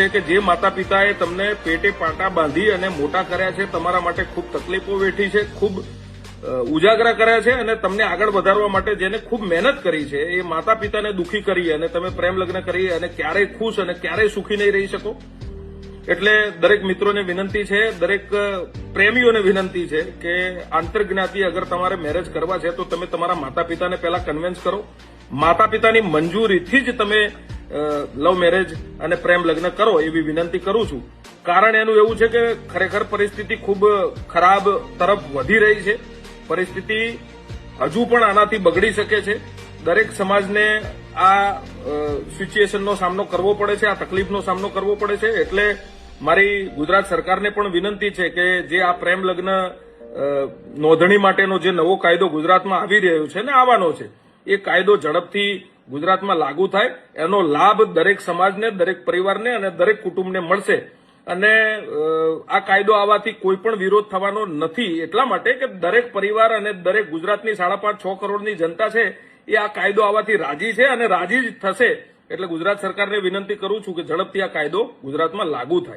છે કે જે માતા પિતાએ તમને પેટે પાટા બાંધી અને મોટા કર્યા છે, તમારા માટે ખૂબ તકલીફો વેઠી છે, ખૂબ ઉજાગરા કર્યા છે અને તમને આગળ વધારવા માટે જેને ખૂબ મહેનત કરી છે, એ માતા પિતાને દુઃખી કરી અને તમે પ્રેમ લગ્ન કરી અને ક્યારેય ખુશ અને ક્યારેય સુખી નહીં રહી શકો. એટલે દરેક મિત્રોને વિનંતી છે, દરેક પ્રેમીઓને વિનંતી છે કે આંતરજ્ઞાતિ અગર તમારે મેરેજ કરવા છે તો તમે તમારા માતા પિતાને પહેલા કન્વિન્સ કરો. માતા પિતાની મંજૂરીથી જ તમે લવ મેરેજ અને પ્રેમ લગ્ન કરો એવી વિનંતી કરું છું. કારણ એનું એવું છે કે ખરેખર પરિસ્થિતિ ખૂબ ખરાબ તરફ વધી રહી છે. પરિસ્થિતિ હજુ પણ આનાથી બગડી શકે છે. દરેક સમાજને આ સિચ્યુએશનનો સામનો કરવો પડે છે, આ તકલીફનો સામનો કરવો પડે છે. એટલે મારી ગુજરાત સરકારને પણ વિનંતી છે કે જે આ પ્રેમ લગ્ન નોંધણી માટેનો જે નવો કાયદો ગુજરાતમાં આવી રહ્યો છે ને આવવાનો છે, એ કાયદો ઝડપથી ગુજરાતમાં લાગુ થાય, એનો લાભ દરેક સમાજને, દરેક પરિવારને અને દરેક કુટુંબને મળશે. અને આ કાયદો આવવાથી કોઈ પણ વિરોધ થવાનો નથી, એટલા માટે કે દરેક પરિવાર અને દરેક ગુજરાતની 5.5-6 કરોડની જનતા છે એ આ કાયદો આવવાથી રાજી છે અને રાજી જ થશે. એટલે ગુજરાત સરકારને વિનંતી કરું છું કે ઝડપથી આ કાયદો ગુજરાતમાં લાગુ થાય.